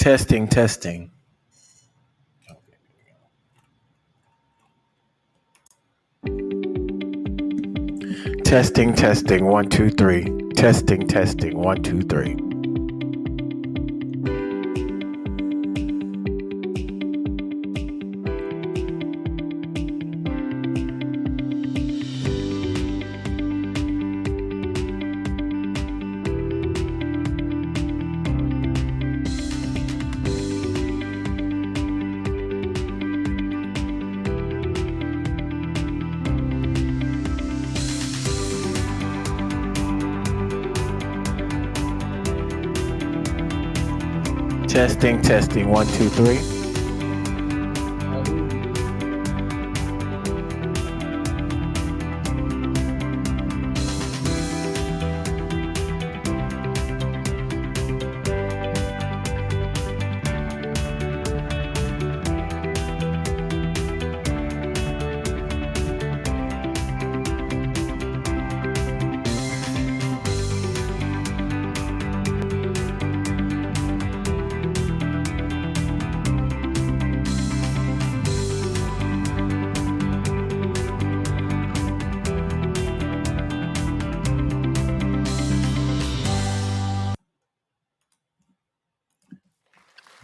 Testing, testing. Testing, testing. One, two, three. Testing, testing. One, two, three. Testing, testing. One, two, three.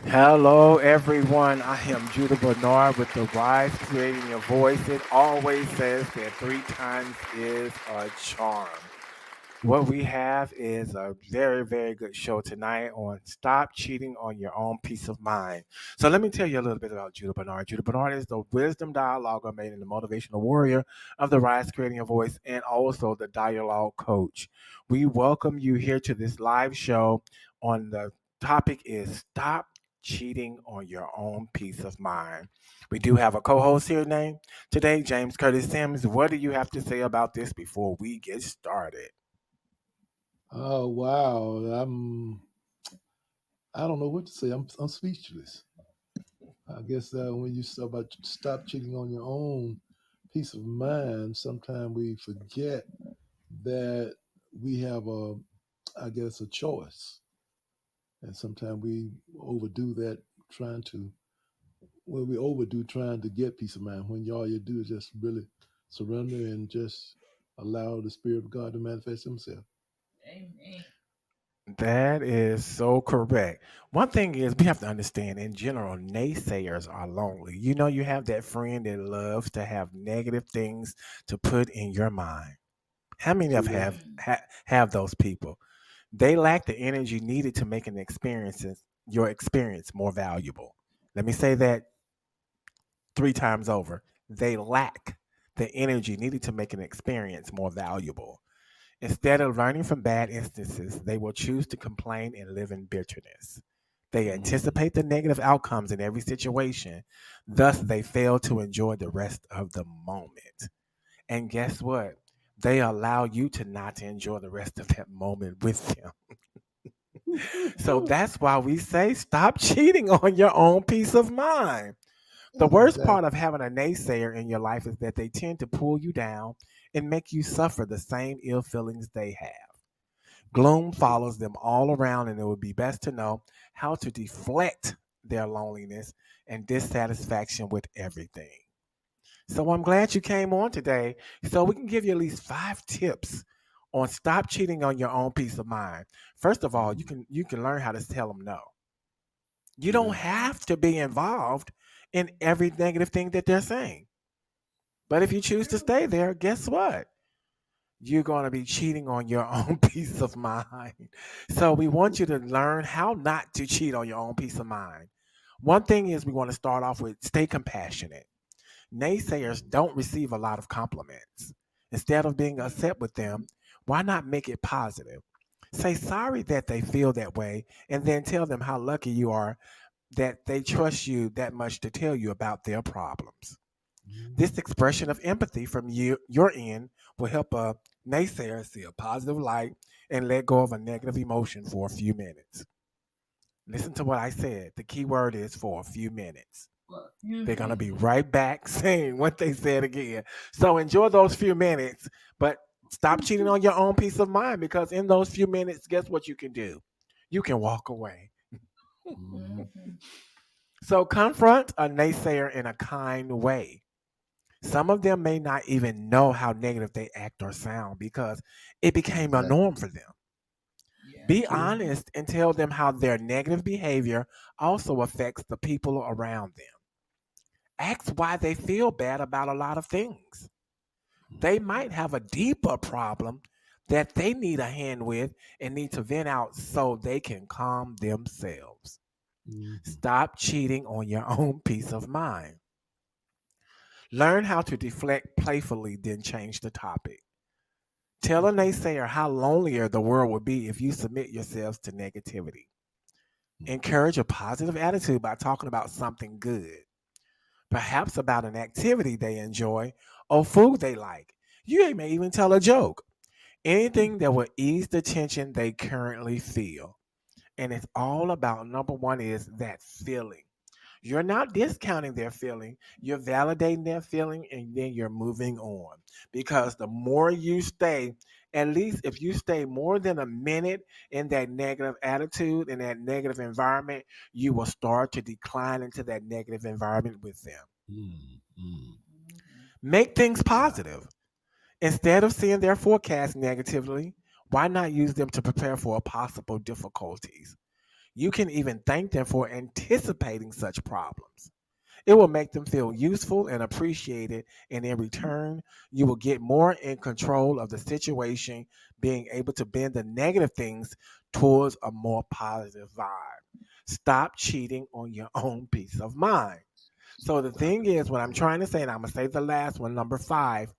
Hello, everyone. I am Judah Bernard with the Rise Creating Your Voice. It always says that three times is a charm. What we have is a very, very good show tonight on Stop Cheating on Your Own Peace of Mind. So let me tell you a little bit about Judah Bernard. Judah Bernard is the wisdom dialoguer made in the motivational warrior of the Rise Creating Your Voice and also the dialogue coach. We welcome you here to this live show on the topic is Stop Cheating on Your Own Peace of Mind. We do have a co-host here named today, James Curtis Sims. What do you have to say about this before we get started? Oh wow! I don't know what to say. I'm speechless. I guess when you start about stop cheating on your own peace of mind, sometimes we forget that we have I guess, a choice, and sometimes we overdo that trying to. Well, we overdo trying to get peace of mind when all you do is just really surrender and just allow the Spirit of God to manifest Himself. That is so correct. One thing is we have to understand in general, naysayers are lonely. You know, you have that friend that loves to have negative things to put in your mind. How many of True that. have those people? They lack the energy needed to make your experience more valuable. Let me say that three times over. They lack the energy needed to make an experience more valuable. Instead of learning from bad instances, they will choose to complain and live in bitterness. They Mhm. anticipate the negative outcomes in every situation. Thus, they fail to enjoy the rest of the moment. And guess what? They allow you to not enjoy the rest of that moment with them. So that's why we say stop cheating on your own peace of mind. The worst part of Exactly. having a naysayer in your life is that they tend to pull you down and make you suffer the same ill feelings they have. Gloom True. follows them all around, and it would be best to know how to deflect their loneliness and dissatisfaction with everything. So I'm glad you came on today so we can give you at least 5 tips on stop cheating on your own peace of mind. First of all, Mhm. you can learn how to tell them no. You True don't that. have to be involved in every negative thing that they're saying. But if you choose to stay there, guess what? You're going to be cheating on your own peace of mind. So we want you to learn how not to cheat on your own peace of mind. One thing is we want to start off with stay compassionate. Naysayers don't receive a lot of compliments. Instead of being upset with them, why not make it positive? Say sorry that they feel that way and then tell them how lucky you are that they trust you that much to tell you about their problems. This Mhm. expression of empathy from your end will help a naysayer see a positive light and let go of a negative emotion for a few minutes. Listen to what I said. The key word is for a few minutes. They're going to be right back saying what they said again. So enjoy those few minutes, but stop cheating on your own peace of mind because in those few minutes, guess what you can do? You can walk away. Mhm. So confront a naysayer in a kind way. Some of them may not even know how negative they act or sound because it became a Exactly. norm for them. Be True. honest and tell them how their negative behavior also affects the people around them. Ask why they feel bad about a lot of things. They might have a deeper problem that they need a hand with and need to vent out so they can calm themselves. Mhm. Stop cheating on your own peace of mind. Learn how to deflect playfully, then change the topic. Tell a Okay. naysayer how lonelier the world would be if you submit yourselves to negativity. Mhm. Encourage a positive attitude by talking about something good, perhaps about an activity they enjoy or food they like. You may even tell a joke, anything that will ease the tension they currently feel. And it's all about number one is that feeling. You're not discounting their feeling, you're validating their feeling, and then you're moving on. Because the more you stay, at least if you stay more than a minute in that negative attitude, in that negative environment, you will start to decline into that negative environment with them. Mhm. Mhm. Make things Wow. positive. Instead of seeing their forecast negatively, why not use them to prepare for possible difficulties? You can even thank them for anticipating such problems. It will make them feel useful and appreciated, and in return, you will get more in control of the situation, being able to bend the negative things towards a more positive vibe. Stop cheating on your own peace of mind. So, the Stop thing it. is, what I'm trying to say, and I'm going to say the last one, number five,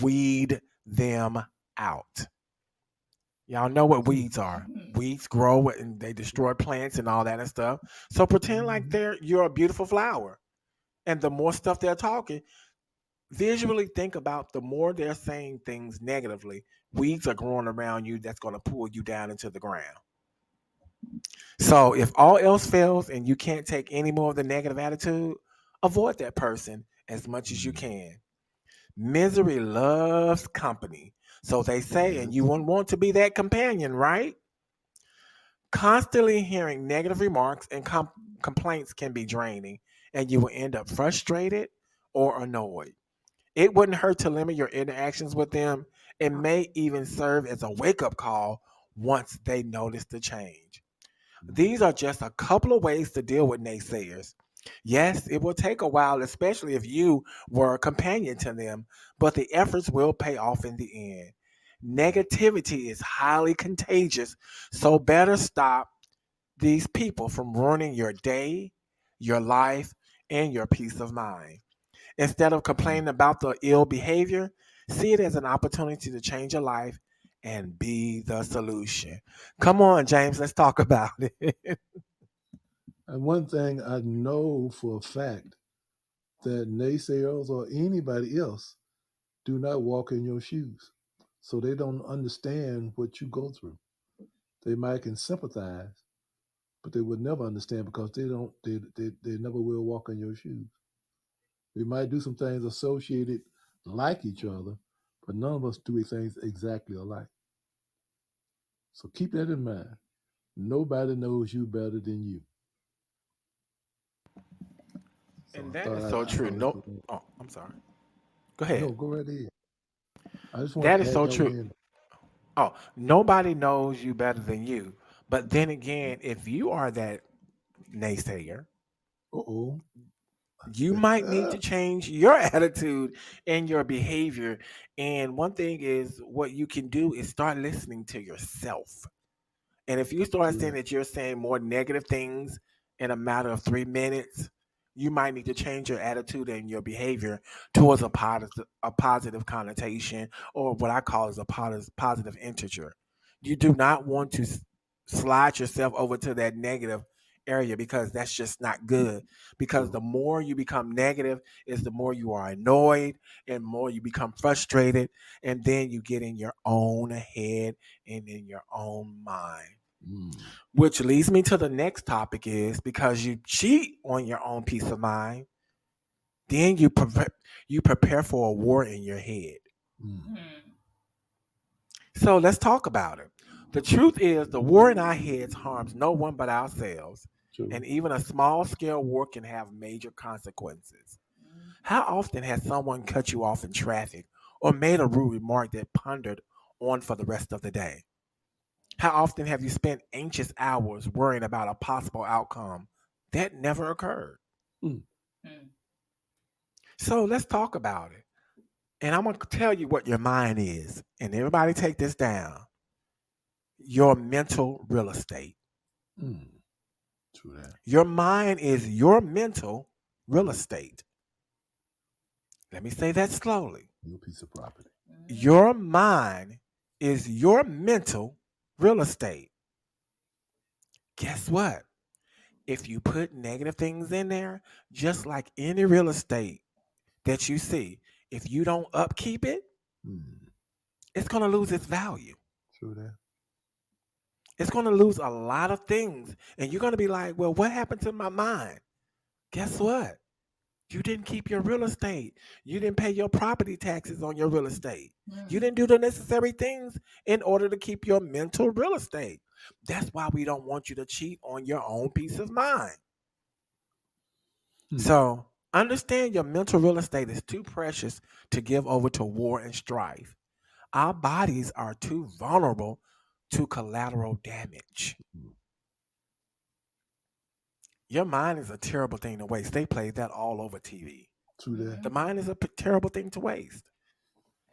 weed them out. Y'all know what Mm. weeds are. Weeds grow and they destroy plants and all that and stuff. So pretend like Mhm. you're a beautiful flower. And the more stuff they're talking, visually think about the more they're saying things negatively, weeds are growing around you that's going to pull you down into the ground. So if all else fails and you can't take any more of the negative attitude, avoid that person as much as you Mm. can. Misery loves company. So they say, and you Yes. wouldn't want to be that companion, right? Constantly hearing negative remarks and complaints can be draining, and you will end up frustrated or annoyed. It wouldn't hurt to limit your interactions with them. It may even serve as a wake up call once they notice the change. These Mm. are just a couple of ways to deal with naysayers. Yes, it will take a while, especially if you were a companion to them, but the efforts will pay off in the end. Negativity is highly contagious, so better stop these people from ruining your day, your life, and your peace of mind. Instead of Mm. complaining about the ill behavior, see it as an opportunity to change your life and be the solution. Come on, James, let's talk about it. And one thing I know for a fact that naysayers or anybody else do not walk in your shoes. So they don't understand what you go through. They might can sympathize, but they would never understand because they never will walk in your shoes. We might do some things associated like each other, but none of us do things exactly alike. So keep that in mind. Nobody knows you better than you. So And I that thought is so I true. throw that No, one in. oh, I'm sorry. Go ahead. No, go right ahead. I just want That to is add so that one true. in. Oh, nobody knows you better than you. But then again, if you are that naysayer, Uh-oh. you might need to change your attitude and your behavior. And one thing is, what you can do is start listening to yourself. And if you start saying True. that you're saying more negative things in a matter of 3 minutes, you might need to change your attitude and your behavior towards a positive connotation, or what I call is a positive integer. You do not want to slide yourself over to that negative area because that's just not good. Because True. the more you become negative, is the more you are annoyed and more you become frustrated, and then you get in your own head and in your own mind. Mm. Which leads me to the next topic is because you cheat on your own peace of mind, then you prepare for a war in your head. Mm. So let's talk about it. The truth is the war in our heads harms no one but ourselves. True. And even a small scale war can have major consequences. How often has someone cut you off in traffic or made a rude remark that pondered on for the rest of the day? How often have you spent anxious hours worrying about a possible outcome that never occurred? Mm. So let's talk about it. And I'm going to tell you what your mind is. And everybody take this down. Your mental real estate. Mm. True that. Your mind is your mental real estate. Let me say that slowly. Your piece of property. Your mind is your mental real estate. Guess what? If you put negative things in there, just like any real estate that you see, if you don't upkeep it, Mm. it's going to lose its value. True that. It's going to lose a lot of things. And you're going to be like, well, what happened to my mind? Guess what? You didn't keep your real estate. You didn't pay your property taxes on your real estate. You didn't do the necessary things in order to keep your mental real estate. That's why we don't want you to cheat on your own peace of mind. Mm. So understand your mental real estate is too precious to give over to war and strife. Our bodies are too vulnerable to collateral damage. Mm. Your mind is a terrible thing to waste. They play that all over TV. True that. The mind is a terrible thing to waste.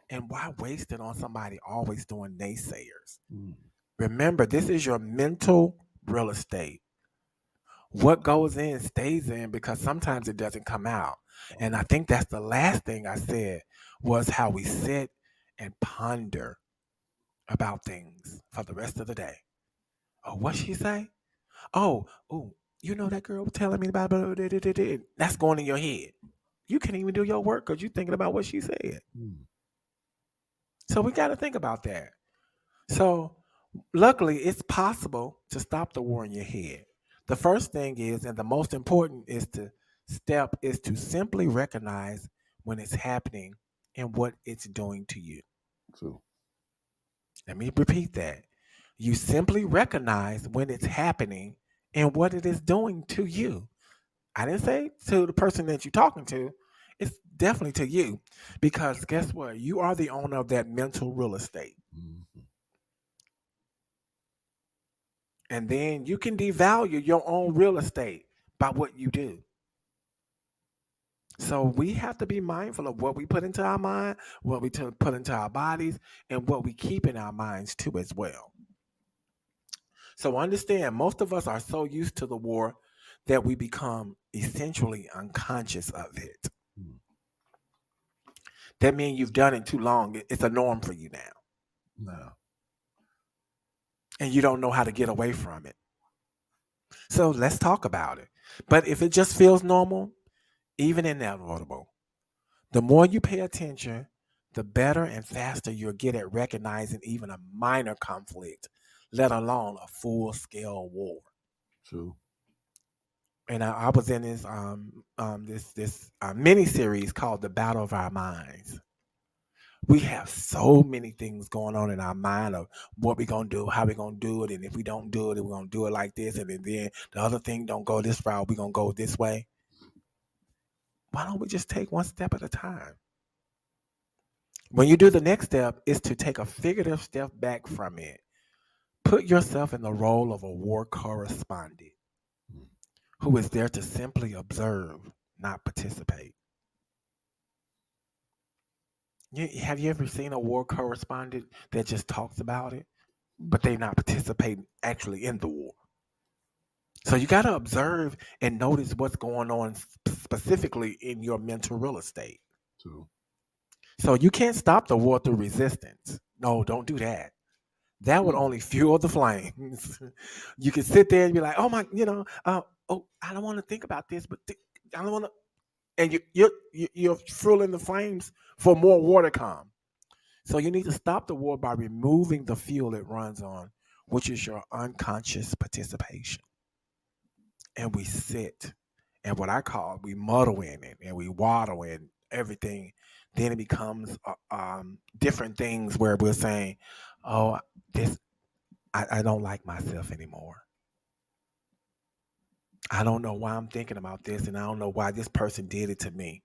And why waste it on somebody always doing naysayers? Mm. Remember, this is your mental real estate. What goes in stays in because sometimes it doesn't come out. And I think that's the last thing I said was how we sit and ponder about things for the rest of the day. Oh, what she say? Oh, you know that girl was telling me about blah, blah, blah, blah, blah, blah. That's going in your head. You can't even do your work because you're thinking about what she said. Mm. So we got to think about that. So luckily, it's possible to stop the war in your head. The first thing is, and the most important is to simply recognize when it's happening and what it's doing to you. True. Let me repeat that. You simply recognize when it's happening and what it is doing to you. I didn't say to the person that you're talking to. It's definitely to you because guess what? You are the owner of that mental real estate. Mm. And then you can devalue your own real estate by what you do. So we have to be mindful of what we put into our mind, what we put into our bodies, and what we keep in our minds too as well. So understand, most of us are so used to the war that we become essentially unconscious of it. Mm. That means you've done it too long. It's a norm for you now. Now. And you don't know how to get away from it. So let's talk about it. But if it just feels normal, even inevitable, the more you pay attention, the better and faster you'll get at recognizing even a minor conflict, let alone a full scale war. True. And I was in this mini series called "The Battle of Our Minds." We have so many things going on in our mind of what we're gonna do, how we're gonna do it, and if we don't do it, we're gonna do it like this, and then the other thing don't go this route, we're gonna go this way. Why don't we just take one step at a time? When you do the next step, is to take a figurative step back from it. Put yourself in the role of a war correspondent Mm. who is there to simply observe, not participate. Have you ever seen a war correspondent that just talks about it, but they not participating actually in the war? So you got to observe and notice what's going on specifically in your mental real estate. True. So you can't stop the war through resistance. No, don't do that. That would Mm. only fuel the flames. You can sit there and be like, "Oh my, oh, I don't want to think about this, but I don't want to." And you're fueling the flames for more war to come. So you need to stop the war by removing the fuel it runs on, which is your unconscious participation. And we sit, and what I call we muddle in it, and we waddle in everything. Then it becomes different things where we're saying, "Oh, this I don't like myself anymore." I don't know why I'm thinking about this, and I don't know why this person did it to me.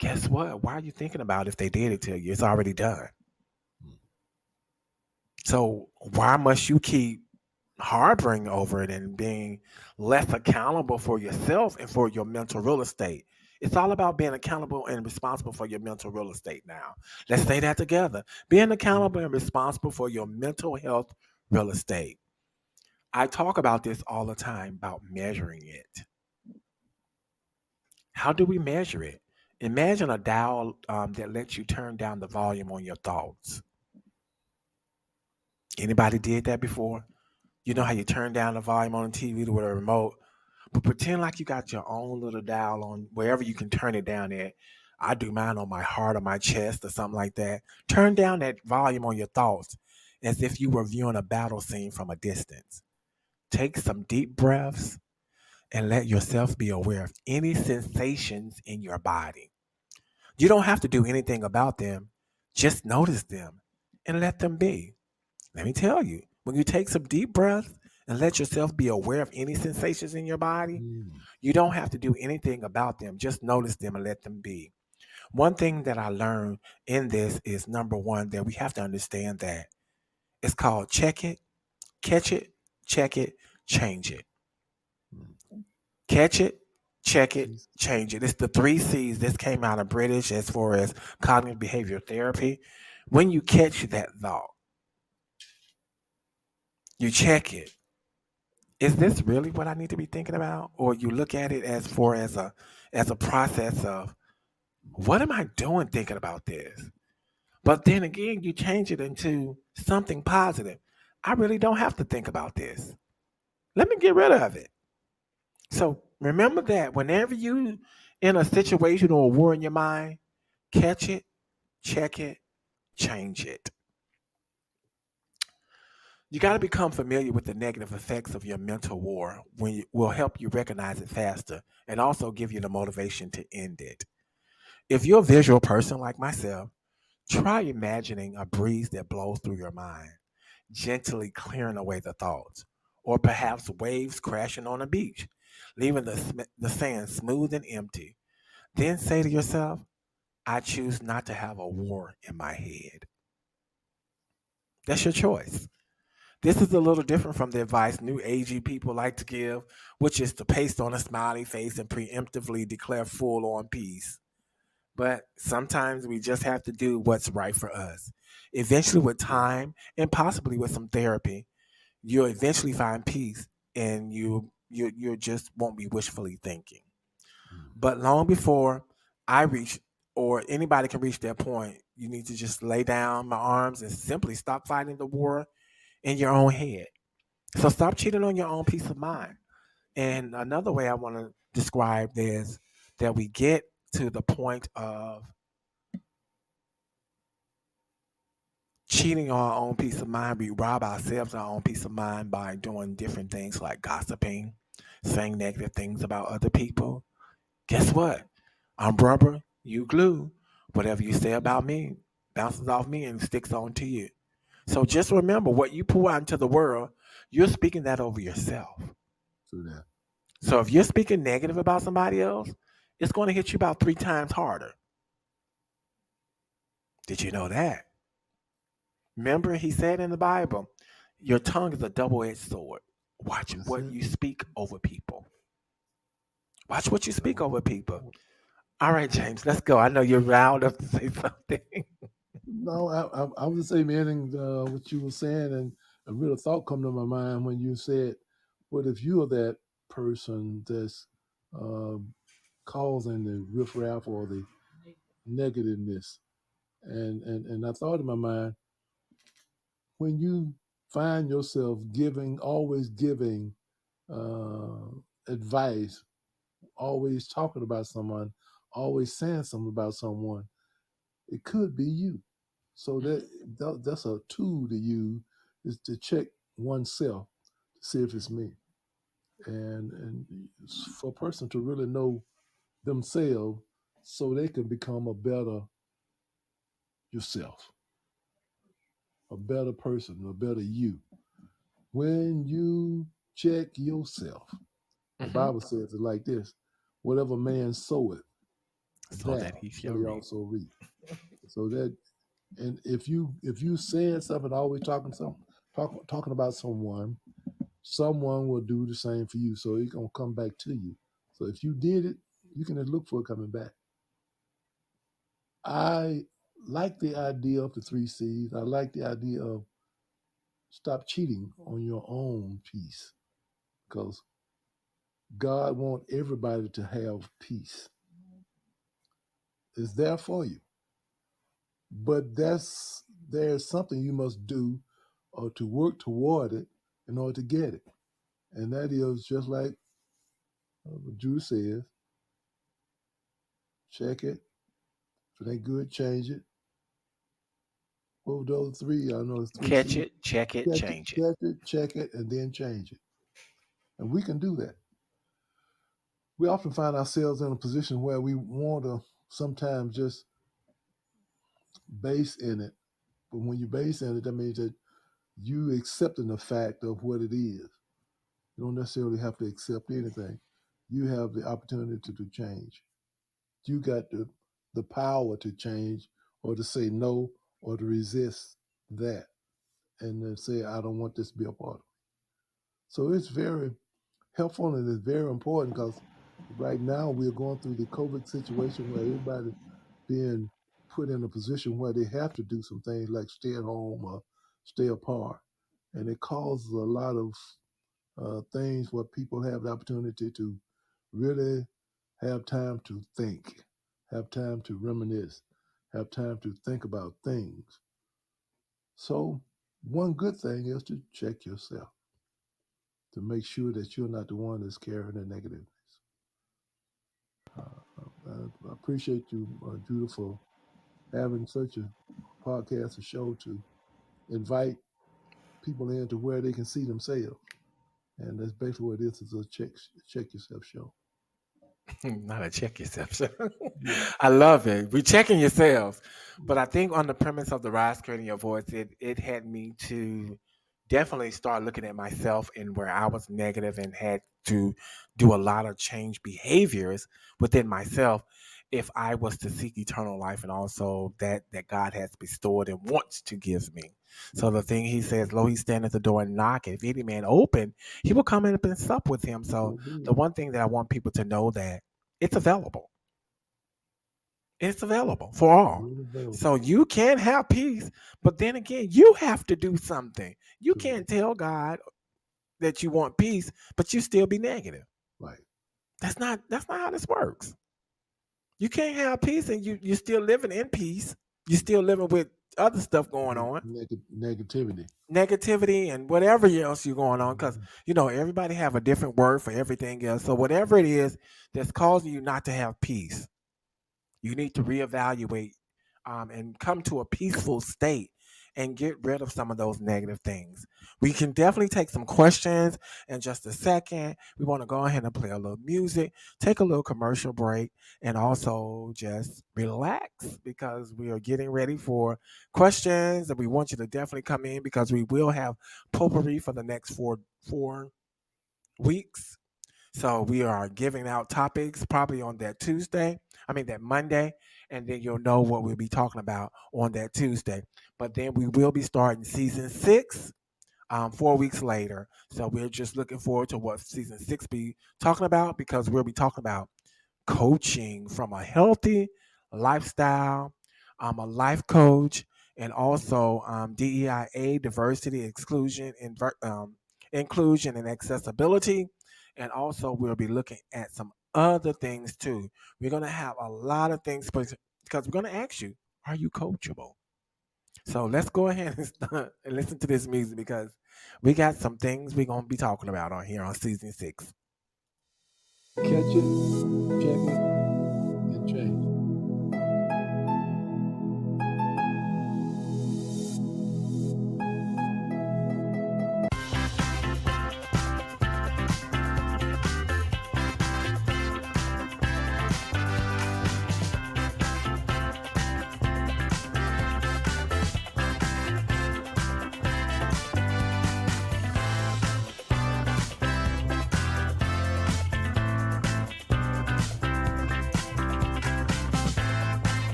Guess what? Why are you thinking about if they did it to you? It's already done. Mm. So why must you keep harboring over it and being less accountable for yourself and for your mental real estate? It's all about being accountable and responsible for your mental real estate now. Let's say that together. Being Mm. accountable and responsible for your mental health real estate. I talk about this all the time about measuring it. How do we measure it? Imagine a dial that lets you turn down the volume on your thoughts. Anybody did that before? You know how you turn down the volume on the TV with a remote, but pretend like you got your own little dial on wherever you can turn it down at. I do mine on my heart or my chest or something like that. Turn down that volume on your thoughts as if you were viewing a battle scene from a distance. Take some deep breaths and let yourself be aware of any sensations in your body. You don't have to do anything about them, just notice them and let them be. Let me tell you, when you take some deep breaths and let yourself be aware of any sensations in your body, Mm. you don't have to do anything about them. Just notice them and let them be. One thing that I learned in this is number one, that we have to understand that it's called check it, catch it, check it, change it. Mm. Catch it, check it, Yes. change it. It's the three C's. This came out of British as far as cognitive behavioral therapy. When you catch that thought, you check it. Is this really what I need to be thinking about? Or you look at it as far as a process of what am I doing thinking about this? But then again, you change it into something positive. I really don't have to think about this. Let me get rid of it. So remember that whenever you in a situation or a war in your mind, catch it, check it, change it. You got to become familiar with the negative effects of your mental war when it will help you recognize it faster and also give you the motivation to end it. If you're a visual person like myself, try imagining a breeze that blows through your mind, gently clearing away the thoughts, or perhaps waves crashing on a beach, leaving the sand smooth and empty. Then say to yourself, I choose not to have a war in my head. That's your choice. This is a little different from the advice new agey people like to give, which is to paste on a smiley face and preemptively declare full on peace. But sometimes we just have to do what's right for us. Eventually, with time and possibly with some therapy, you'll eventually find peace, and you just won't be wishfully thinking. Mm. But long before I reach or anybody can reach that point, you need to just lay down my arms and simply stop fighting the war in your own head. So stop cheating on your own peace of mind. And another way I want to describe is that we get to the point of cheating on our own peace of mind. We rob ourselves of our own peace of mind by doing different things like gossiping, saying negative things about other people. Guess what? I'm rubber, you glue. Whatever you say about me bounces off me and sticks on to you. So just remember what you pour out into the world, you're speaking that over yourself. True that. So if you're speaking negative about somebody else, it's going to hit you about three times harder. Did you know that? Remember, he said in the Bible, your tongue is a double edged sword. Watch That's what it. you speak over people. Watch what you speak So, over people. All right, James, let's go. I know you're round up to say something. no, I was just saying, what you were saying, and a real thought come to my mind when you said, "What if you are that person that's um, causing the riffraff or the negativeness?" And I thought in my mind, when you find yourself giving, always giving uh, advice, always talking about someone, always saying something about someone, it could be you. So that's a tool to use is to check oneself to see if it's me, and for a person to really know themselves, so they can become a better yourself, a better person, a better you. When you check yourself, The Hmm. Bible says it like this: whatever man soweth, So that that he shall shall he reap. also reap. So that, and if you saying something, always talking about someone, someone will do the same for you. So it's gonna come back to you. So if you did it, you can look for it coming back. I like the idea of the three C's. I like the idea of stop cheating on your own peace, because God wants everybody to have peace. It's there for you. But there's something you must do or to work toward it in order to get it. And that is just like what Drew says, check it. If it ain't good, change it. What were those three? I know it's three Catch C's. it, check it, change it. Check it, and then change it. And we can do that. We often find ourselves in a position where we want to sometimes just base in it. But when you base in it, that means that you accepting the fact of what it is. You don't necessarily have to accept anything. You have the opportunity to change. You got the power to change or to say no or to resist that and then say, I don't want this to be a part of it. So it's very helpful and it's very important because right now we're going through the COVID situation where everybody being put in a position where they have to do some things like stay at home or stay apart. And it causes a lot of things where people have the opportunity to really have time to think, have time to reminisce, have time to think about things. So, one good thing is to check yourself to make sure that you're not the one that's carrying the negativeness. I appreciate you, Judah, for having such a podcast, a show to invite people in to where they can see themselves. And that's basically what it is a check yourself show. Not a check yourself. Yeah. I love it. We're checking yourselves. But I think on the premise of the rise creating your voice, it had me to definitely start looking at myself and where I was negative and had to do a lot of change behaviors within myself if I was to seek eternal life and also that God has bestowed and wants to give me. So the thing he says, lo, he stand at the door and knock. If any man open, he will come in and sup with him. So Sure do. the one thing that I want people to know that it's available. It's available for all. Really available. So you can have peace, but then again, you have to do something. You Sure. can't tell God that you want peace, but you still be negative. Right. That's not how this works. You can't have peace and you're still living in peace. You're still living with other stuff going on, Negativity. negativity and whatever else you're going on. Because Mhm. everybody have a different word for everything else. So whatever it is that's causing you not to have peace, you need to reevaluate and come to a peaceful state and get rid of some of those negative things. We can definitely take some questions in just a second. We want to go ahead and play a little music, take a little commercial break, and also just relax because we are getting ready for questions. And we want you to definitely come in because we will have potpourri for the next four weeks. So we are giving out topics probably on that Tuesday. I mean that Monday, and then you'll know what we'll be talking about on that Tuesday. But then we will be starting season 6 4 weeks later. So we're just looking forward to what season 6 be talking about because we'll be talking about coaching from a healthy lifestyle. I'm a life coach and also DEIA, diversity, inclusion, and accessibility. And also, we'll be looking at some other things too. We're going to have a lot of things because we're going to ask you, are you coachable? So let's go ahead and start and listen to this music because we got some things we're going to be talking about on here on season 6. Catch it, check it, and change.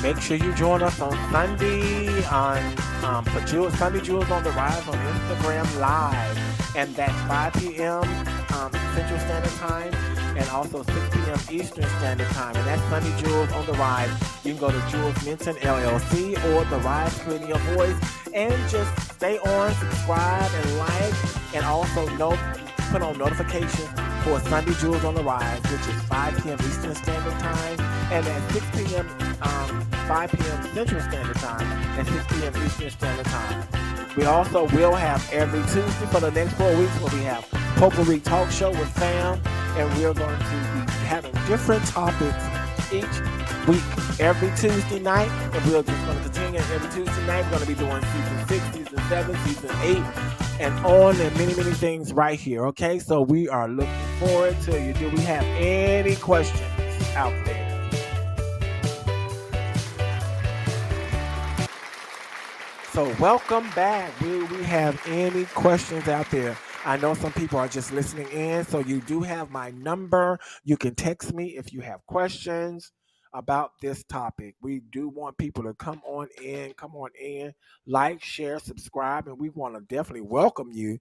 Make sure you join us on Sunday for Sunday Jewels on the Rise on Instagram Live, and that's 5 p.m. Central Standard Time, and also 6 p.m. Eastern Standard Time, and that's Sunday Jewels on the Rise. You can go to Jules Minton LLC or the Rise Creating Your Voice, and just stay on, subscribe, and like, and also put on notifications for Sunday Jewels on the Rise, which is 5 p.m. Eastern Standard Time, and at 6 p.m. 5 p.m. Central Standard Time, and 6 p.m. Eastern Standard Time. We also will have every Tuesday for the next 4 weeks where we have Potpourri Talk Show with Fam, and we're going to be having different topics each week every Tuesday night, and we're just going to continue every Tuesday night. We're going to be doing season 6, season 7, season 8, and on, and many, many things right here. Okay, so we are looking forward to you. Do we have any questions out there? So welcome back. Do we have any questions out there? I know some people are just listening in, so you do have my number. You can text me if you have questions about this topic. We do want people to come on in, like, share, subscribe, and we want to definitely welcome you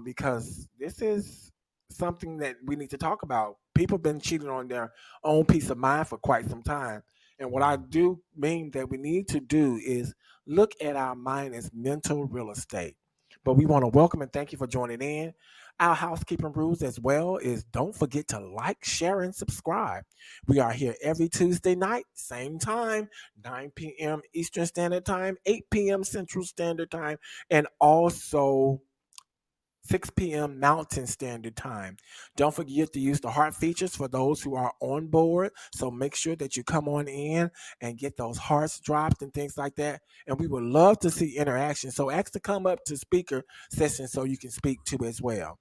because this is something that we need to talk about. People have been cheating on their own peace of mind for quite some time. And what I do mean that we need to do is look at our mind as mental real estate. But we want to welcome and thank you for joining in. Our housekeeping rules as well is don't forget to like, share, and subscribe. We are here every Tuesday night, same time, 9 p.m. Eastern Standard Time, 8 p.m. Central Standard Time, and also 6 p.m. Mountain Standard Time. Don't forget to use the heart features for those who are on board. So make sure that you come on in and get those hearts dropped and things like that. And we would love to see interaction. So ask to come up to speaker session so you can speak to as well.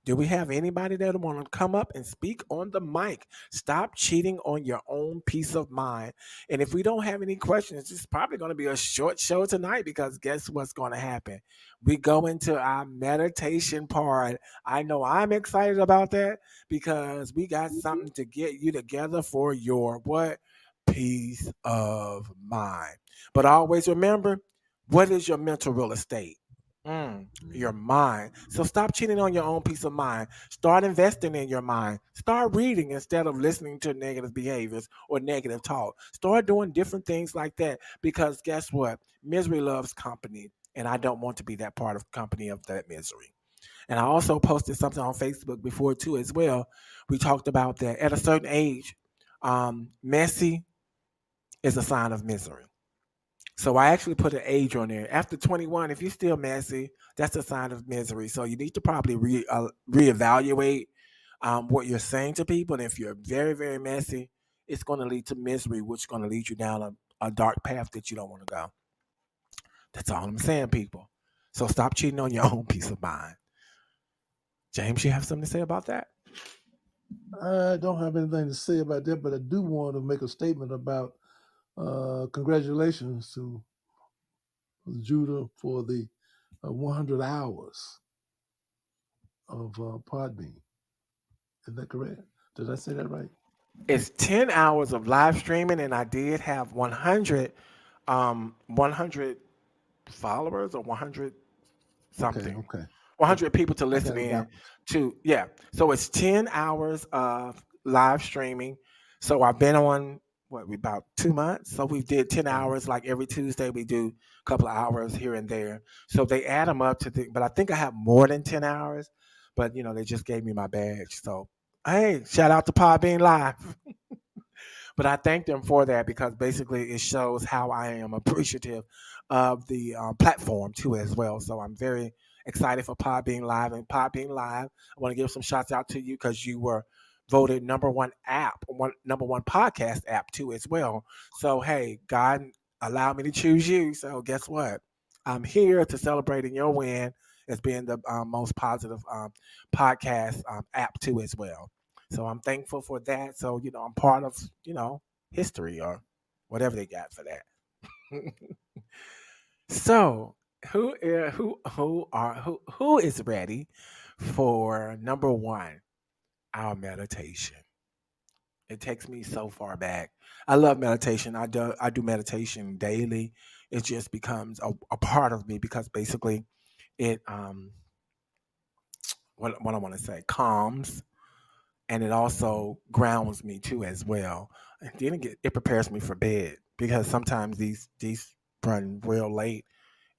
Do we have anybody that want to come up and speak on the mic? Stop cheating on your own peace of mind. And if we don't have any questions, it's probably going to be a short show tonight because guess what's going to happen? We go into our meditation part. I know I'm excited about that because we got something to get you together for your what? Peace of mind. But always remember, what is your mental real estate? Your mind. So stop cheating on your own peace of mind. Start investing in your mind. Start reading instead of listening to negative behaviors or negative talk. Start doing different things like that because guess what? Misery loves company. And I don't want to be that part of company of that misery. And I also posted something on Facebook before too as well. We talked about that at a certain age, messy is a sign of misery. So I actually put an age on there. After 21, if you're still messy, that's a sign of misery. So you need to probably reevaluate what you're saying to people. And if you're very, very messy, it's going to lead to misery, which is going to lead you down a dark path that you don't want to go. That's all I'm saying, people. So stop cheating on your own peace of mind. James, you have something to say about that? I don't have anything to say about that, but I do want to make a statement about congratulations to Judah for the 100 hours of Podbean. Is that correct? Did I say that right? It's 10 hours of live streaming, and I did have 100 followers or 100 Okay, something, okay. I, 100 people to I listen got it in backwards. to. Yeah, so it's 10 hours of live streaming. So I've been on what, we about 2 months, so we did 10 Uh-huh. hours like every Tuesday. We do a couple of hours here and there, so they add them up to the, but I think I have more than 10 hours, but they just gave me my badge. So hey, shout out to Pod being live. But I thank them for that because basically it shows how I am appreciative of the platform too as well. So I'm very excited for Pod being live and Pod being live. I want to give some shots out to you because you were voted number one podcast app too as well. So hey, God allowed me to choose you. So guess what? I'm here to celebrating your win as being the most positive podcast app too as well. So I'm thankful for that. So I'm part of history or whatever they got for that. So who is ready for number one, our meditation? It takes me so far back. I love meditation. I do meditation daily. It just becomes a part of me because basically it what I want to say calms, and it also grounds me too as well. And then it prepares me for bed because sometimes these run real late.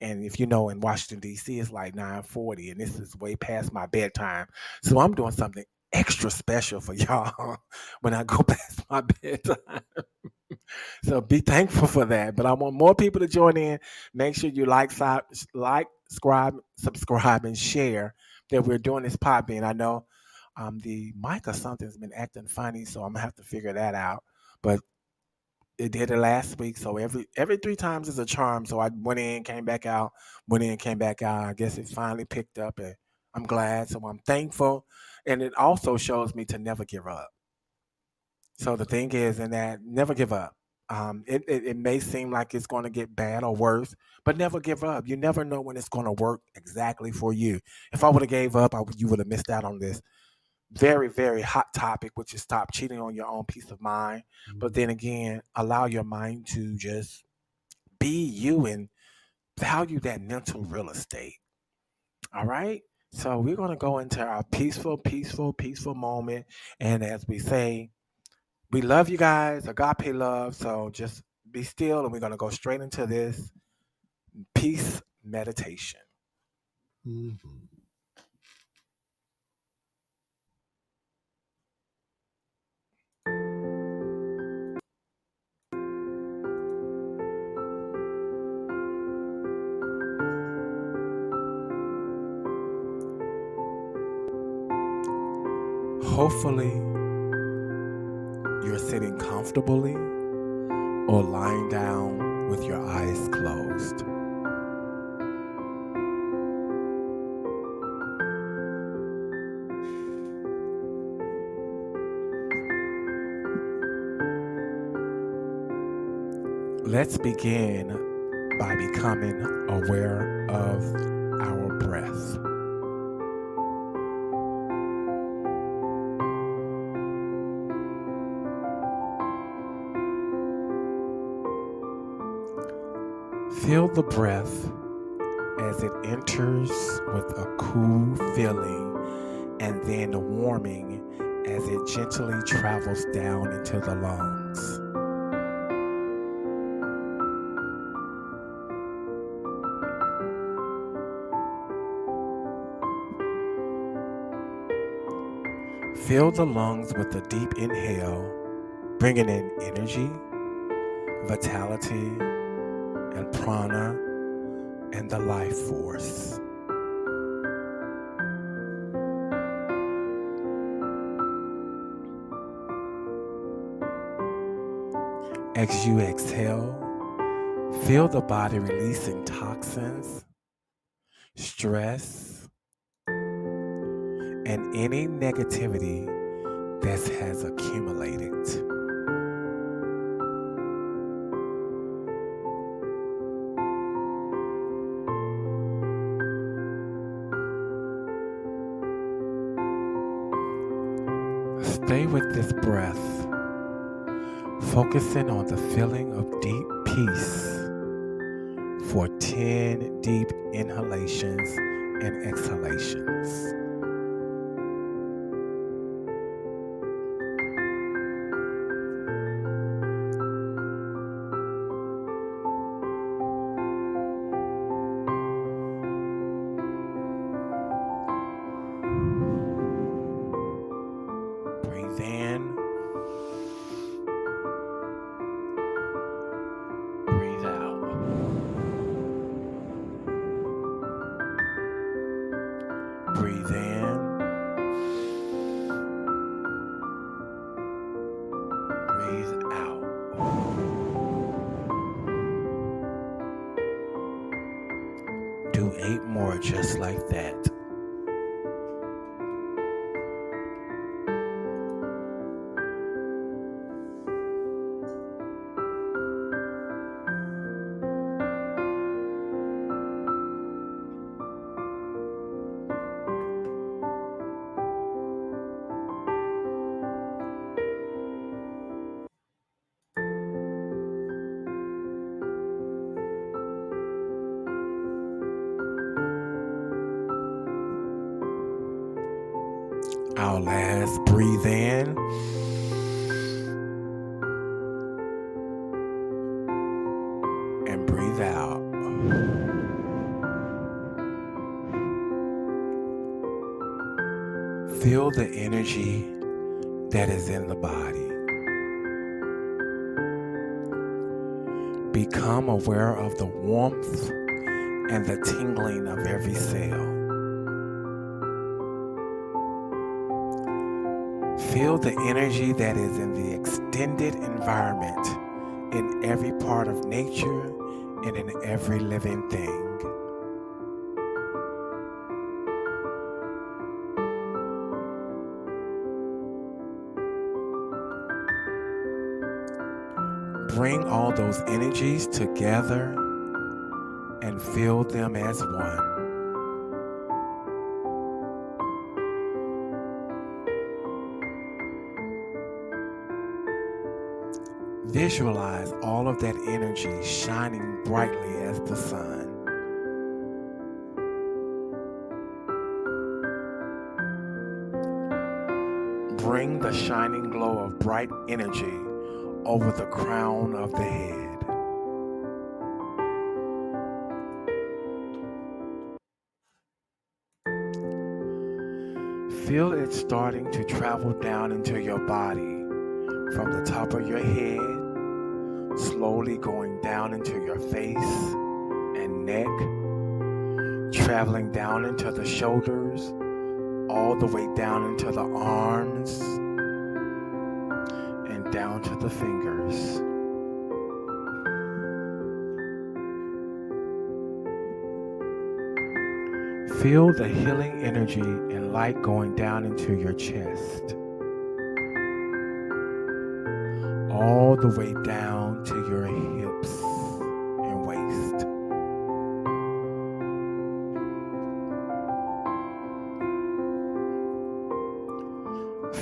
And if you know, in Washington D.C., it's like 9:40, and this is way past my bedtime. So I'm doing something extra special for y'all when I go past my bedtime. So be thankful for that. But I want more people to join in. Make sure you subscribe, and share that we're doing this pod bean. I know the mic or something's been acting funny, so I'm gonna have to figure that out. But it did it last week, so every 3 times is a charm. So I went in, came back out, went in, came back out. I guess it finally picked up, and I'm glad. So I'm thankful, and it also shows me to never give up. So the thing is, in that, never give up. It may seem like it's going to get bad or worse, but never give up. You never know when it's going to work exactly for you. If I would have gave up, you would have missed out on this very, very hot topic, which is stop cheating on your own peace of mind. But then again, allow your mind to just be you and value that mental real estate. All right. So we're going to go into our peaceful, peaceful, peaceful moment. And as we say, we love you guys, agape love. So just be still, and we're going to go straight into this peace meditation. Mhm. Hopefully, you're sitting comfortably or lying down with your eyes closed. Let's begin by becoming aware of our breath. Feel the breath as it enters with a cool feeling and then warming as it gently travels down into the lungs. Fill the lungs with a deep inhale, bringing in energy, vitality, and prana, and the life force. As you exhale, feel the body releasing toxins, stress, and any negativity that has accumulated. Stay with this breath, focusing on the feeling of deep peace for 10 deep inhalations and exhalations. Breathe in, breathe out. Breathe Our last breathe in. And breathe out. Feel the energy that is in the body. Become aware of the warmth and the tingling of every cell. Feel the energy that is in the extended environment, in every part of nature and in every living thing. Bring all those energies together and feel them as one. Visualize all of that energy shining brightly as the sun. Bring the shining glow of bright energy over the crown of the head. Feel it starting to travel down into your body from the top of your head, slowly going down into your face and neck, traveling down into the shoulders, all the way down into the arms, and down to the fingers. Feel the healing energy and light going down into your chest, all the way down to your hips and waist.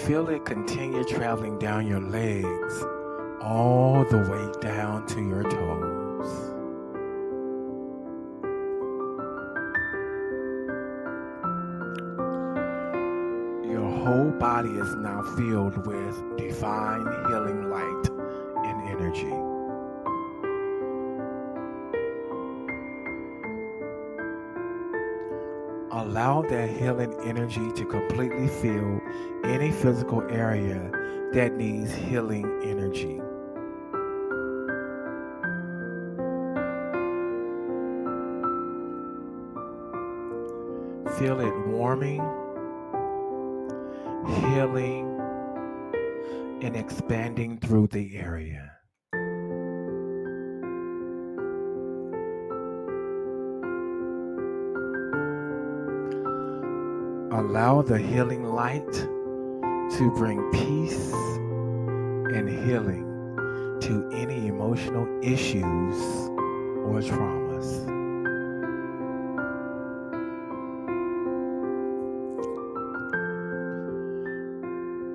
Feel it continue traveling down your legs, all the way down to your toes. Your whole body is now filled with divine healing light and energy. Allow that healing energy to completely fill any physical area that needs healing energy. Feel it warming, healing, and expanding through the area. Allow the healing light to bring peace and healing to any emotional issues or traumas.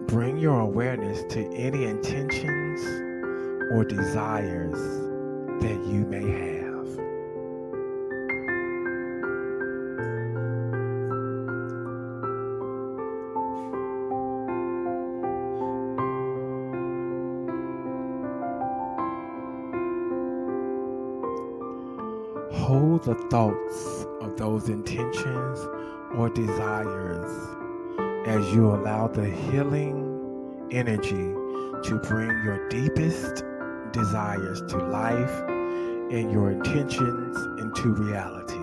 Bring your awareness to any intentions or desires that you may have. Hold the thoughts of those intentions or desires as you allow the healing energy to bring your deepest desires to life and your intentions into reality.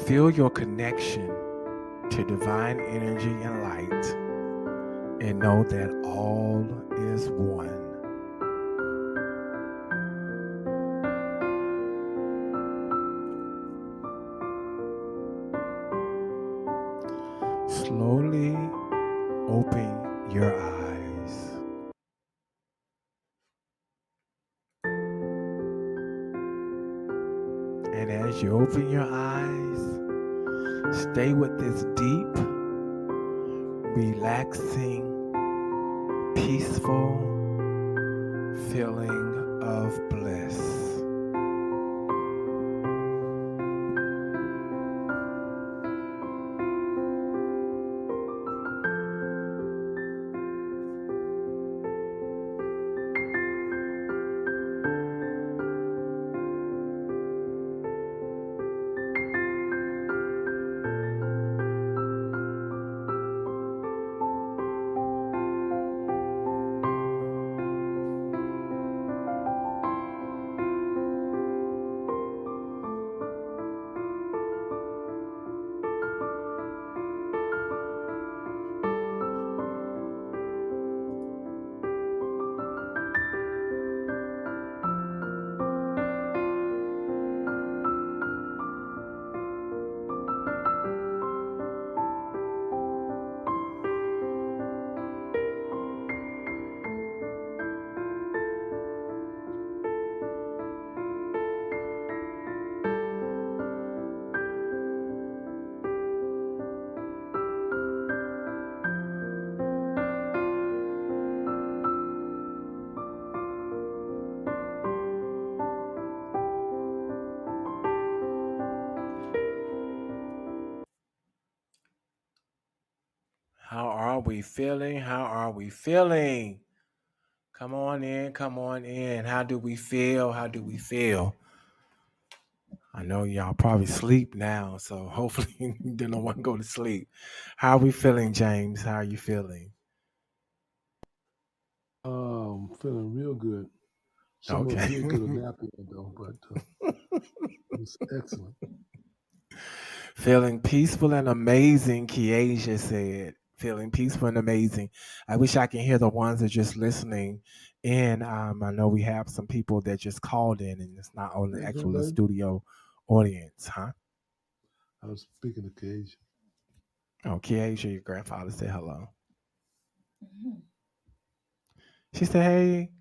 Feel your connection to divine energy and light, and know that all is one. Slowly open your eyes. And as you open your eyes, stay with this deep, relaxing, peaceful feeling of bliss. How are we feeling? How are we feeling? Come on in, come on in. How do we feel? How do we feel? I know y'all probably sleep now, so hopefully you don't want to go to sleep. How are we feeling, James? How are you feeling? Feeling real good. Somewhat Okay. did get a nap in though, but it was excellent. Feeling peaceful and amazing, Kiesia said. Feeling peaceful and amazing. I wish I can hear the ones that are just listening. And I know we have some people that just called in, and it's not on the Where's that actual lady? studio audience, huh? I was speaking occasion. Oh, Kiesia, your grandfather said hello. She said, hey.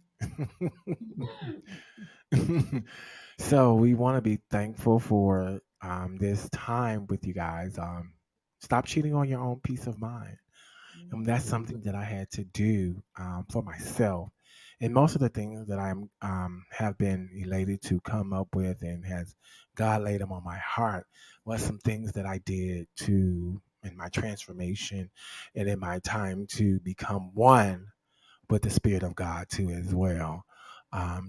So we want to be thankful for this time with you guys. Stop cheating on your own peace of mind. And that's No something doubt. that I had to do for myself. And most of the things that I have been elated to come up with and has God laid them on my heart was some things that I did to in my transformation and in my time to become one with the Spirit of God too as well.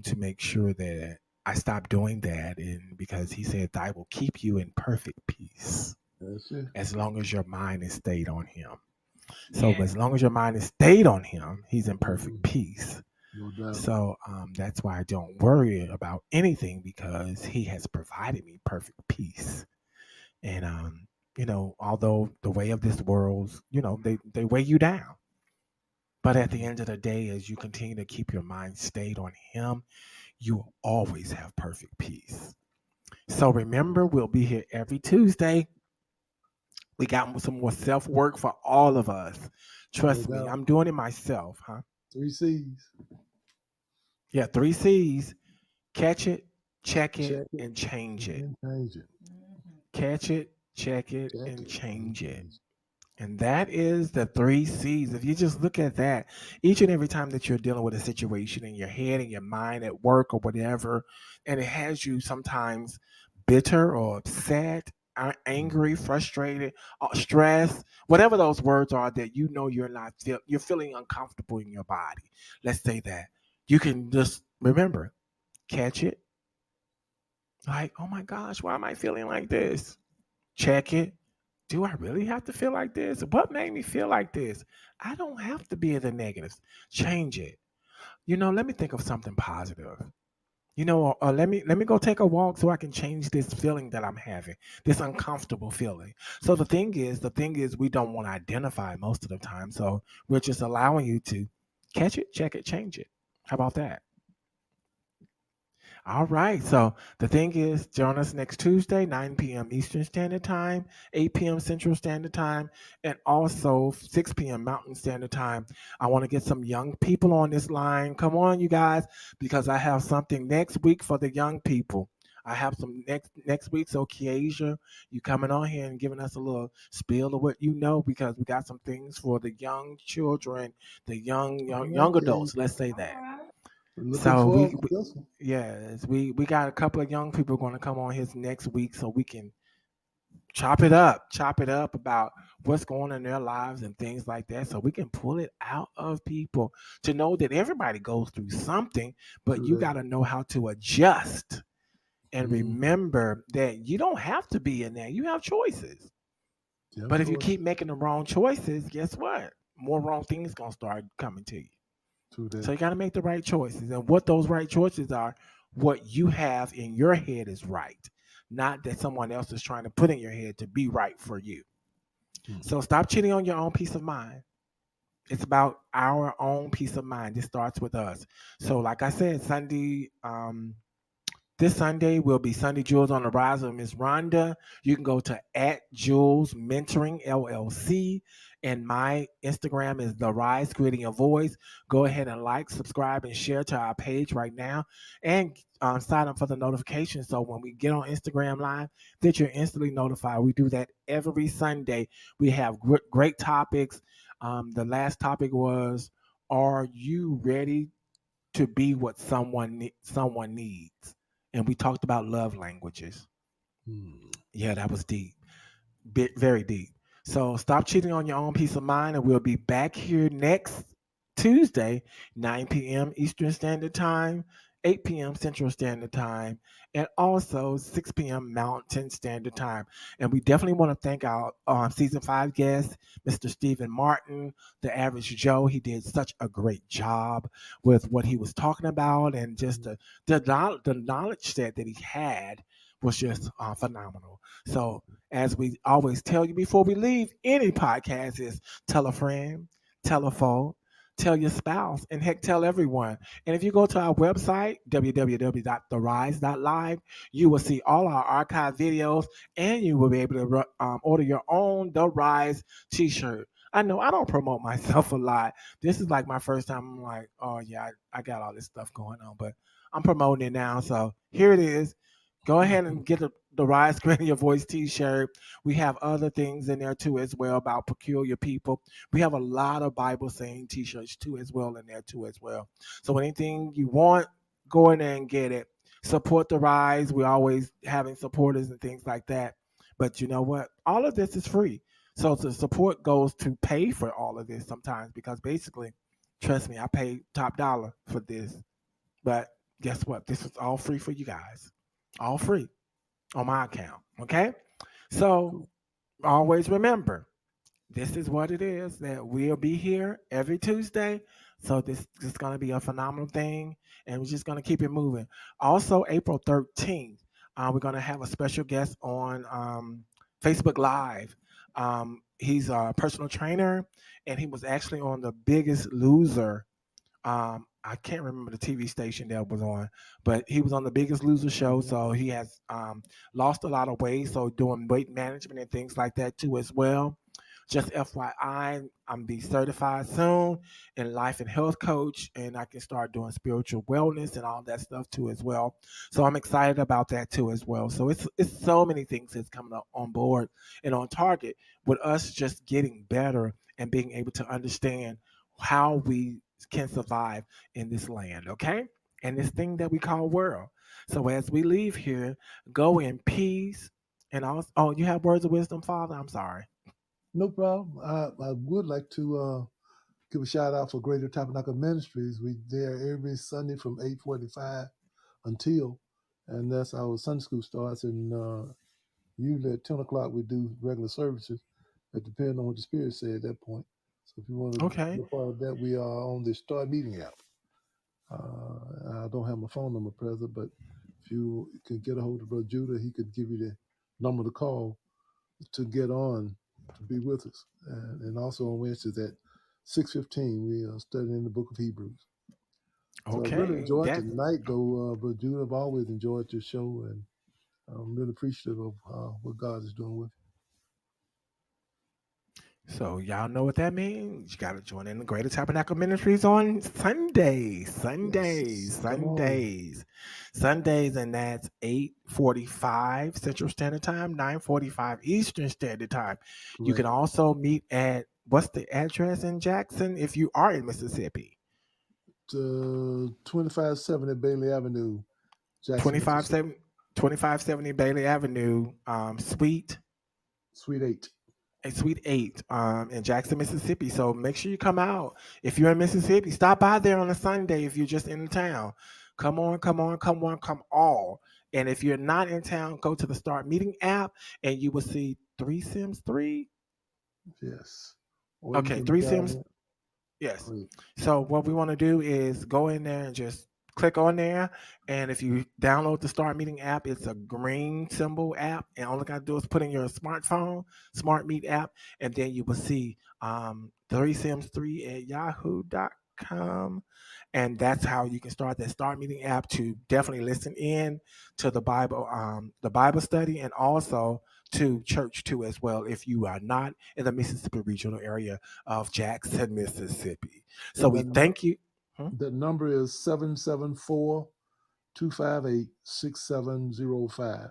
To make sure that I stop doing that, and because He said, "I will keep you in perfect peace That's it. as long as your mind is stayed on Him." So, Yeah. as long as your mind is stayed on Him, He's in perfect Hmm. peace. No doubt. So that's why I don't worry about anything because He has provided me perfect peace. And although the way of this world, they weigh you down. But at the Hmm. end of the day, as you continue to keep your mind stayed on Him, you will always have perfect peace. So remember, we'll be here every Tuesday. We got some more self work for all of us. No Trust me, doubt. I'm doing it myself, huh? Three C's. Yeah, three C's: catch it, check it, Check it and change and it. then change it. Catch it, check it, Check and it and change it. change And that is the three C's. If you just look at that, each and every time that you're dealing with a situation in your head, in your mind, at work, or whatever, and it has you sometimes bitter or upset, it. angry, Hmm. frustrated, stressed, whatever those words are that you know you're feeling uncomfortable in your body. Let's say that. You can just remember, catch it, like, oh my gosh, why am I feeling like this? Check it. Do I really have to feel like this? What made me feel like this? I don't have to be in the negatives. Change it. Let me think of something positive. Let me go take a walk so I can change this feeling that I'm having, this uncomfortable feeling. So the thing is, we don't want to identify most of the time. So we're just allowing you to catch it, check it, change it. How about that? All right. So the thing is, join us next Tuesday, 9 p.m. Eastern Standard Time, 8 p.m. Central Standard Time, and also 6 p.m. Mountain Standard Time. I want to get some young people on this line. Come on, you guys, because I have something next week for the young people. I have some next week. So Kiesia, you coming on here and giving us a little spiel of what you know, because we got some things for the young children, the young All young right, young Kay. adults. Let's say All that. right. Looking So forward to this one. yes, we got a couple of young people going to come on his next week, so we can chop it up about what's going on in their lives and things like that, so we can pull it out of people to know that everybody goes through something, but True you that. got to know how to adjust and Hmm. remember that you don't have to be in there. You have choices. You have But if you choice. keep making the wrong choices, guess what? More wrong things gonna start coming to you. True So that. you got to make the right choices. And what those right choices are, what you have in your head is right, not that someone else is trying to put in your head to be right for you. Hmm. So stop cheating on your own peace of mind. It's about our own peace of mind. This starts with us. So, like I said, this Sunday will be Sunday Jewels on the Rise of Miss Rhonda. You can go to at Jules Mentoring LLC. And my Instagram is The Rise Creating a Voice. Go ahead and like, subscribe, and share to our page right now. And sign up for the notification so when we get on Instagram Live, that you're instantly notified. We do that every Sunday. We have great topics. The last topic was, are you ready to be what someone needs? And we talked about love languages. Hmm. Yeah, that was deep, very deep. So stop cheating on your own peace of mind, and we'll be back here next Tuesday, 9 p.m. Eastern Standard Time, 8 p.m. Central Standard Time, and also 6 p.m. Mountain Standard Time. And we definitely want to thank our season 5 guest, Mr. Stephen Martin, the average Joe. He did such a great job with what he was talking about, and just the knowledge set that he had was just phenomenal. So as we always tell you before we leave any podcast, is tell a friend, tell a foe, tell your spouse, and heck, tell everyone. And if you go to our website, www.therise.live, you will see all our archive videos, and you will be able to order your own The Rise t-shirt. I know I don't promote myself a lot. This is like my first time. I'm like, oh yeah, I got all this stuff going on, but I'm promoting it now. So here it is. Go ahead and get the Rise Creating Your Voice t-shirt. We have other things in there too as well about peculiar people. We have a lot of Bible saying t-shirts too as well in there too as well. So anything you want, go in there and get it. Support the Rise. We're always having supporters and things like that. But you know what? All of this is free. So the support goes to pay for all of this sometimes because basically, trust me, I pay top dollar for this. But guess what? This is all free for you guys. All free on my account. Okay? So Cool. always remember, this is what it is that we'll be here every Tuesday. So this is going to be a phenomenal thing, and we're just going to keep it moving. Also, April 13th, we're going to have a special guest on Facebook Live. He's a personal trainer, and he was actually on The Biggest Loser. I can't remember the TV station that was on, but he was on the Biggest Loser show. So he has lost a lot of weight. So doing weight management and things like that too as well. Just FYI, I'm be certified soon in life and health coach, and I can start doing spiritual wellness and all that stuff too as well. So I'm excited about that too as well. So it's so many things that's coming up on board and on target with us just getting better and being able to understand how we can survive in this land, okay? And this thing that we call world. So as we leave here, go in peace. And also, oh, you have words of wisdom, Father? I'm sorry. No problem. I would like to give a shout out for Greater Tabernacle Ministries. We there every Sunday from 8:45 until, and that's our Sunday school starts. And usually at 10 o'clock we do regular services. It depends on what the Spirit said at that point. So if you want to be Okay. a part of that, we are on the Start Meeting app. I don't have my phone number present, but if you can get a hold of Brother Judah, he could give you the number to call to get on to be with us. And also on Wednesdays at 6:15, we are studying the book of Hebrews. So I really Okay. enjoyed That's tonight, though, Brother Judah. I've always enjoyed your show, and I'm really appreciative of what God is doing with so y'all know what that means. You gotta join in the Greater Tabernacle Ministries on Sundays, you. Sundays, Yes, come on. Sundays, Sundays, and that's 8:45 Central Standard Time, 9:45 Eastern Standard Time. You can Correct. also meet at what's the address in Jackson if you are in Mississippi? 2570 Bailey Avenue, Jackson, 2570 Mississippi. 2570 Bailey Avenue, Suite 8. Suite 8 in Jackson, Mississippi. So make sure you come out. If you're in Mississippi, stop by there on a Sunday if you're just in town. Come on, come on, come on, come all. And if you're not in town, go to the Start Meeting app and you will see 3 Sims 3. Yes. Or you Okay, can 3 dial Sims. in. Yes. Go ahead. So what we want to do is go in there and just click on there. And if you download the Start Meeting app, it's a green symbol app. And all you got to do is put in your smartphone, Smart Meet app, and then you will see 3sims3 at yahoo.com. And that's how you can start that Start Meeting app to definitely listen in to the Bible study, and also to church too as well if you are not in the Mississippi regional area of Jackson, Mississippi. So And we thank you. Hmm? the number is 774-258-6705.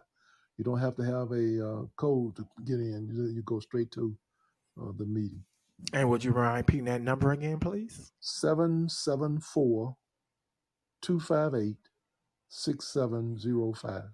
You don't have to have a code to get in. You go straight to the meeting. And would you mind repeating that number again, please? 774-258-6705.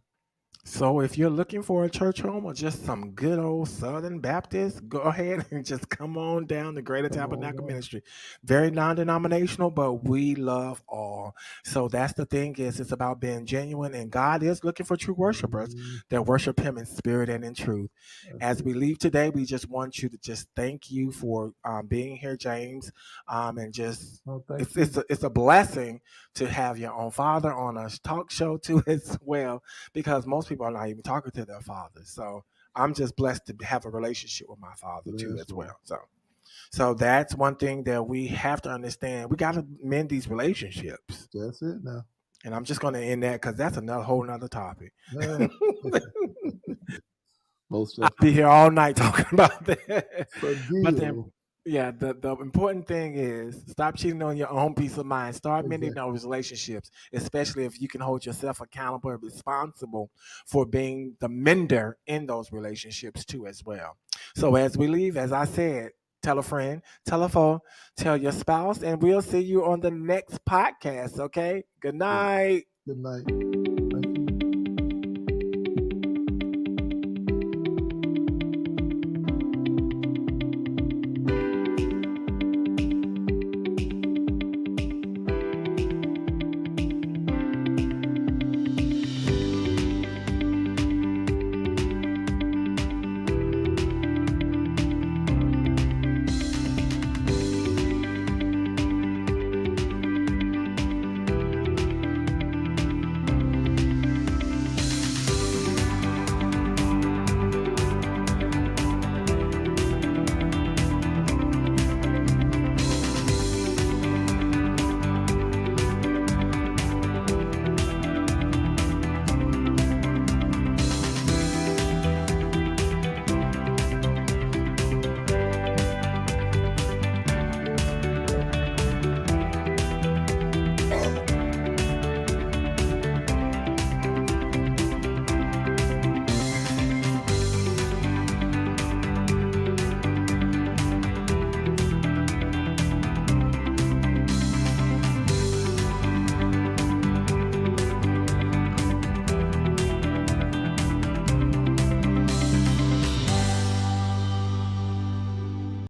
So if you're looking for a church home or just some good old Southern Baptist, go ahead and just come on down to Greater Come on Tabernacle down. Ministry. Very non-denominational, but we love all. So that's the thing, is it's about being genuine, and God is looking for true worshipers that worship him in spirit and in truth. That's As it. we leave today, we just want you to just thank you for being here, James, and just Oh, thank it's you. it's a blessing to have your own father on a talk show too as well, because most people are not even talking to their fathers. So I'm just blessed to have a relationship with my father too Bless as Lord. well. So that's one thing that we have to understand. We got to mend these relationships. That's it now. And I'm just going to end that because that's another whole nother topic. Uh, most I'll be definitely. here all night talking about that. But then, Forgive. yeah, the important thing is stop cheating on your own peace of mind. Start mending Exactly. those relationships, especially if you can hold yourself accountable and responsible for being the mender in those relationships too as well. So as we leave, as I said, tell a friend, tell a foe, tell your spouse, and we'll see you on the next podcast. Okay. Good Good, night. good night.